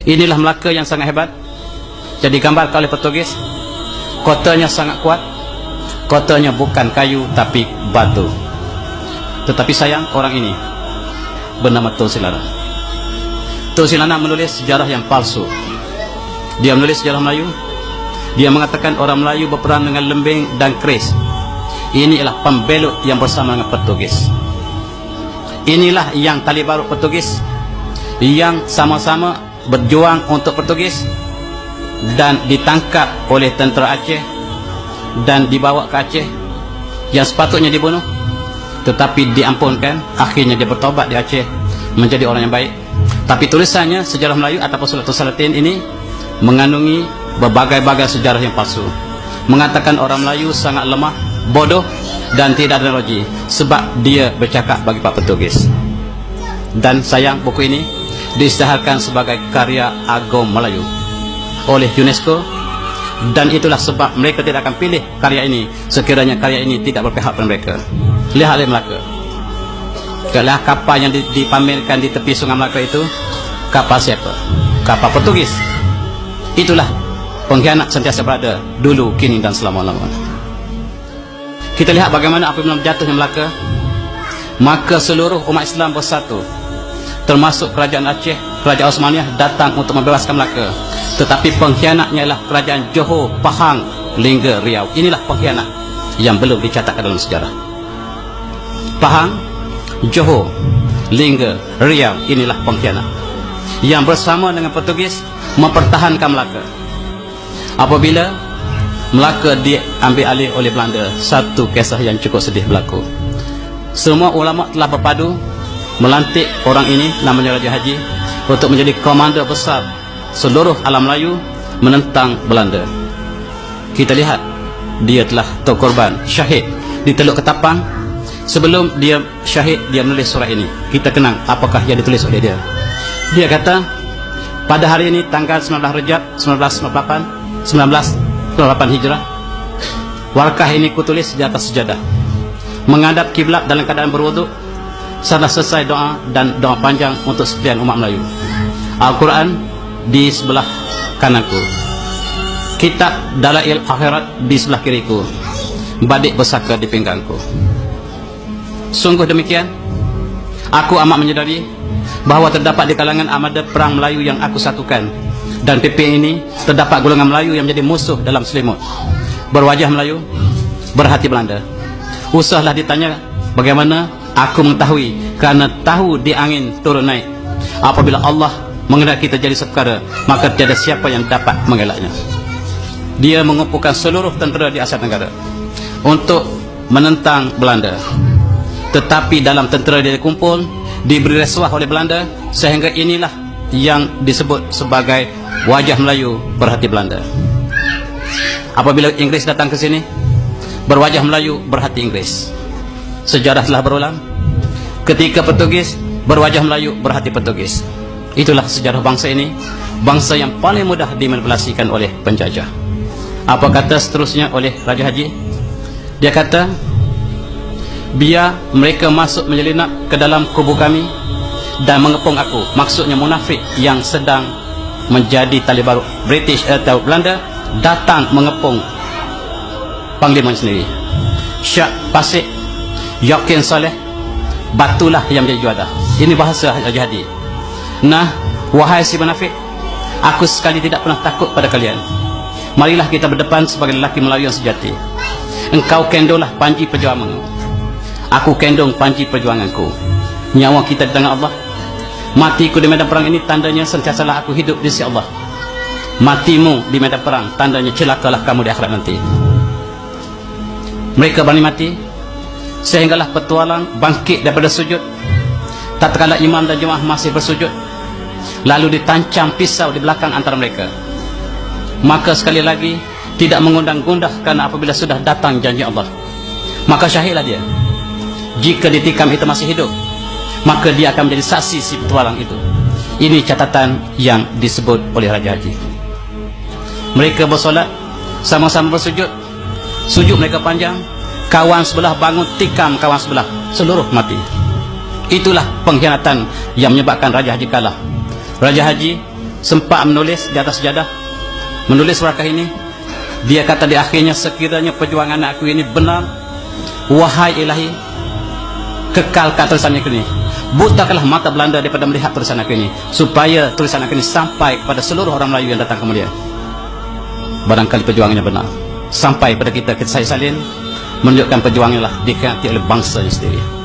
Inilah Melaka yang sangat hebat, jadi digambarkan oleh Portugis. Kotanya sangat kuat, kotanya bukan kayu tapi batu. Tetapi sayang, orang ini bernama Tun Silana. Tun Silana menulis sejarah yang palsu. Dia menulis sejarah Melayu. Dia mengatakan orang Melayu berperang dengan lembing dan keris. Ini ialah pembelot yang bersama dengan Portugis. Inilah yang tali barut Portugis, yang sama-sama berjuang untuk Portugis dan ditangkap oleh tentera Aceh dan dibawa ke Aceh, yang sepatutnya dibunuh tetapi diampunkan. Akhirnya dia bertobat di Aceh menjadi orang yang baik. Tapi tulisannya sejarah Melayu ataupun Suratul Salatin ini mengandungi berbagai-bagai sejarah yang palsu, mengatakan orang Melayu sangat lemah, bodoh dan tidak ada teknologi sebab dia bercakap bagi Pak Portugis. Dan sayang, buku ini diisytiharkan sebagai karya agung Melayu oleh UNESCO, dan itulah sebab mereka tidak akan pilih karya ini sekiranya karya ini tidak berpihak pada mereka. Lihatlah Melaka. Kalau kapal yang dipamerkan di tepi Sungai Melaka itu kapal siapa? Kapal Portugis. Itulah pengkhianat sentiasa berada dulu, kini dan selama-lamanya. Kita lihat bagaimana apabila jatuhnya Melaka, maka seluruh umat Islam bersatu, termasuk kerajaan Aceh, kerajaan Osmaniyah datang untuk membebaskan Melaka. Tetapi pengkhianatnya ialah kerajaan Johor, Pahang, Lingga, Riau. Inilah pengkhianat yang belum dicatatkan dalam sejarah. Pahang, Johor, Lingga, Riau, inilah pengkhianat yang bersama dengan Portugis mempertahankan Melaka. Apabila Melaka diambil alih oleh Belanda, satu kisah yang cukup sedih berlaku. Semua ulama telah berpadu melantik orang ini, namanya Raja Haji, untuk menjadi komander besar seluruh alam Melayu menentang Belanda. Kita lihat dia telah terkorban, syahid di Teluk Ketapang. Sebelum dia syahid, dia menulis surah ini. Kita kenang apakah yang ditulis oleh dia. Dia kata, pada hari ini tanggal 19 Rejab 1998 Hijrah, warkah ini kutulis di atas sejadah, menghadap kiblat dalam keadaan berwuduk. Setelah selesai doa dan doa panjang untuk sekalian umat Melayu. Al-Quran di sebelah kananku, kitab Dalail Akhirat di sebelah kiriku, badik besaka di pinggangku. Sungguh demikian, aku amat menyedari bahawa terdapat di kalangan armada perang Melayu yang aku satukan, dan PP ini terdapat golongan Melayu yang menjadi musuh dalam selimut, berwajah Melayu, berhati Belanda. Usahlah ditanya bagaimana aku mengetahui, kerana tahu di angin turun naik. Apabila Allah mengendaki kita jadi perkara, maka tiada siapa yang dapat mengelaknya. Dia mengumpulkan seluruh tentera di Asia Tenggara untuk menentang Belanda. Tetapi dalam tentera dia dikumpul, diberi rasuah oleh Belanda, sehingga inilah yang disebut sebagai wajah Melayu, berhati Belanda. Apabila Inggris datang ke sini, berwajah Melayu, berhati Inggris. Sejarah telah berulang. Ketika Portugis, berwajah Melayu, berhati Portugis. Itulah sejarah bangsa ini, bangsa yang paling mudah dimanipulasikan oleh penjajah. Apa kata seterusnya oleh Raja Haji? Dia kata, biar mereka masuk menyelinap ke dalam kubu kami dan mengepung aku. Maksudnya munafik yang sedang menjadi tali barut British atau Belanda datang mengepung panglima sendiri. Syak Pasik, Yakin Saleh, batulah yang menjadi juada. Ini bahasa Raja Hadi. Nah, wahai si munafik, aku sekali tidak pernah takut pada kalian. Marilah kita berdepan sebagai lelaki Melayu yang sejati. Engkau kendonglah panji perjuanganmu, aku kendong panji perjuanganku. Nyawa kita di tangan Allah. Matiku di medan perang ini tandanya sentiasalah aku hidup di sisi Allah. Matimu di medan perang tandanya celakalah kamu di akhirat nanti. Mereka berani mati sehinggalah petualang bangkit daripada sujud. Tatkala imam dan jemaah masih bersujud, lalu ditancam pisau di belakang antara mereka. Maka sekali lagi tidak mengundang gundah, karena apabila sudah datang janji Allah, maka syahidlah dia. Jika ditikam itu masih hidup, maka dia akan menjadi saksi si petualang itu. Ini catatan yang disebut oleh Raja Haji. Mereka bersolat, sama-sama bersujud. Sujud mereka panjang. Kawan sebelah bangun tikam kawan sebelah, seluruh mati. Itulah pengkhianatan yang menyebabkan Raja Haji kalah. Raja Haji sempat menulis di atas sejadah, menulis warakah ini. Dia kata di akhirnya, sekiranya perjuangan aku ini benar, wahai ilahi, kekalkan tulisan aku ini, butakanlah mata Belanda daripada melihat tulisan aku ini, supaya tulisan aku ini sampai kepada seluruh orang Melayu yang datang kemudian. Barangkali perjuangannya benar, sampai pada kita, saya salin menunjukkan perjuangannya lah dikhianati oleh bangsanya sendiri.